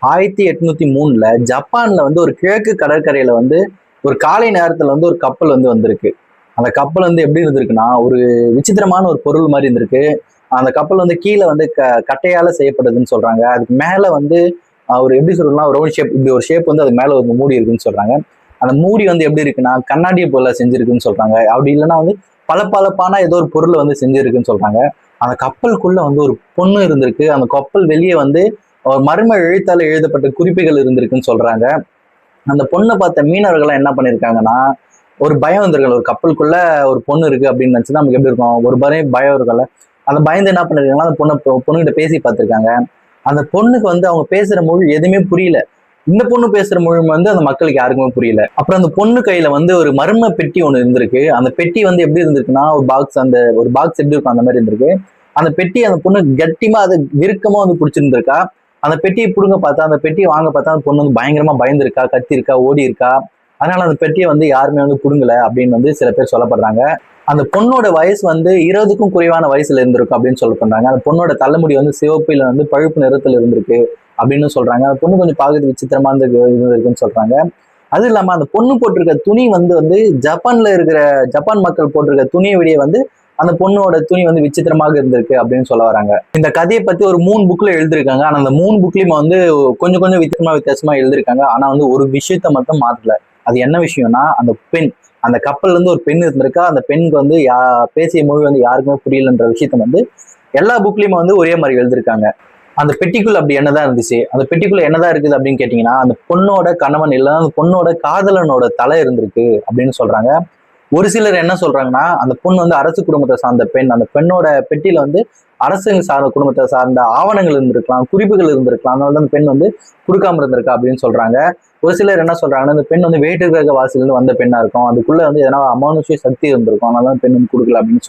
1803 ஜப்பான்ல வந்து ஒரு கிழக்கு கடற்கரையில வந்து ஒரு காலை நேரத்துல வந்து ஒரு கப்பல் வந்து வந்திருக்கு. அந்த கப்பல் வந்து எப்படி இருந்திருக்குன்னா, ஒரு விசித்திரமான ஒரு பொருள் மாதிரி இருந்திருக்கு. அந்த கப்பல் வந்து கீழே வந்து கட்டையால செய்யப்படுதுன்னு சொல்றாங்க. அதுக்கு மேல வந்து ஒரு எப்படி சொல்றதுன்னா ரவுண்ட் ஷேப், இப்படி ஒரு ஷேப் வந்து அது மேல ஒரு மூடி இருக்குன்னு சொல்றாங்க. அந்த மூடி வந்து எப்படி இருக்குன்னா கண்ணாடியை போல செஞ்சிருக்குன்னு சொல்றாங்க. அப்படி இல்லைன்னா வந்து பளபளப்பான ஏதோ ஒரு பொருள் வந்து செஞ்சிருக்குன்னு சொல்றாங்க. அந்த கப்பலுக்குள்ள வந்து ஒரு பொண்ணு இருந்திருக்கு. அந்த கப்பல் வெளியே வந்து ஒரு மர்ம எழுத்தால எழுதப்பட்ட குறிப்புகள் இருந்திருக்குன்னு சொல்றாங்க. அந்த பொண்ணை பார்த்த மீனவர்கள் என்ன பண்ணிருக்காங்கன்னா, ஒரு பயம் வந்திருக்கல, ஒரு கப்பலுக்குள்ள ஒரு பொண்ணு இருக்கு அப்படின்னு நினைச்சு நமக்கு எப்படி இருக்கும், ஒரு பயம் இருக்குல்ல. அந்த பயந்து என்ன பண்ணிருக்காங்கன்னா, அந்த பொண்ணுகிட்ட பேசி பார்த்திருக்காங்க. அந்த பொண்ணுக்கு வந்து அவங்க பேசுற மொழி எதுவுமே புரியல. இந்த பொண்ணு பேசுற மொழி வந்து அந்த மக்களுக்கு யாருக்குமே புரியல. அப்புறம் அந்த பொண்ணு கையில வந்து ஒரு மர்ம பெட்டி ஒண்ணு இருந்திருக்கு. அந்த பெட்டி வந்து எப்படி இருந்திருக்குன்னா, ஒரு பாக்ஸ், அந்த ஒரு பாக்ஸ் எப்படி இருக்கும் அந்த மாதிரி இருந்திருக்கு. அந்த பெட்டி அந்த பொண்ணு கட்டிமா அது இறுக்கமா வந்து பிடிச்சிருந்திருக்கா. அந்த பெட்டியை புடுங்க பார்த்தா, அந்த பெட்டியை வாங்க பார்த்தா அந்த பொண்ணு வந்து பயங்கரமா பயந்துருக்கா, கத்தி இருக்கா, ஓடி இருக்கா. அதனால அந்த பெட்டியை வந்து யாருமே வந்து புடுங்கல அப்படின்னு வந்து சில பேர் சொல்லப்படுறாங்க. அந்த பொண்ணோட வயசு வந்து 20க்கும் குறைவான வயசுல இருந்திருக்கும் அப்படின்னு சொல்லப்படுறாங்க. அந்த பொண்ணோட தலைமுடி வந்து சிவப்புல வந்து பழுப்பு நிறத்துல இருந்திருக்கு அப்படின்னு சொல்றாங்க. அந்த பொண்ணு கொஞ்சம் பார்க்கறது விசித்திரமா இருந்திருக்குன்னு சொல்றாங்க. அது இல்லாம அந்த பொண்ணு போட்டிருக்க துணி வந்து வந்து ஜப்பான் மக்கள் போட்டிருக்க துணியை விட வந்து அந்த பொண்ணோட துணி வந்து விசித்திரமாக இருந்திருக்கு அப்படின்னு சொல்ல வராங்க. இந்த கதையை பத்தி ஒரு 3 புக்ல எழுதிருக்காங்க. ஆனா அந்த 3 புக்லயும் வந்து கொஞ்சம் கொஞ்சம் வித்தியாசமா எழுதிருக்காங்க. ஆனா வந்து ஒரு விஷயத்த மட்டும் மாத்தல. அது என்ன விஷயம்னா, அந்த பெண், அந்த கப்பல்ல இருந்து ஒரு பெண் இருந்திருக்கா. அந்த பெண்ணுக்கு வந்து பேசிய மொழி வந்து யாருக்குமே புரியலன்ற விஷயத்த வந்து எல்லா புக்லயுமே வந்து ஒரே மாதிரி எழுதிருக்காங்க. அந்த பெட்டிக்குள்ள அப்படி என்னதான் இருந்துச்சு, அந்த பெட்டிக்குள்ள என்னதான் இருக்குது அப்படின்னு கேட்டீங்கன்னா, அந்த பொண்ணோட கணவன் இல்ல அந்த பொண்ணோட காதலனோட தலை இருந்திருக்கு அப்படின்னு சொல்றாங்க. ஒரு சிலர் என்ன சொல்றாங்கன்னா, அந்த பொண்ணு வந்து அரசு குடும்பத்தை சார்ந்த பெண். அந்த பெண்ணோட பெட்டியில வந்து அரசு சார்ந்த குடும்பத்தை சார்ந்த ஆவணங்கள் இருந்திருக்கலாம், குறிப்புகள் இருந்திருக்கலாம். அதனால அந்த பெண் வந்து கொடுக்காம இருந்திருக்கா அப்படின்னு சொல்றாங்க. ஒரு சிலர் என்ன சொல்றாங்கன்னா, அந்த பெண் வந்து வேற்று கிரக வாசிலிருந்து வந்த பெண்ணா இருக்கும். அதுக்குள்ள வந்து எதனா அமானுஷ்ய சக்தி இருந்திருக்கும். அதனால பெண் வந்து கொடுக்கல அப்படின்னு சொல்றாங்க.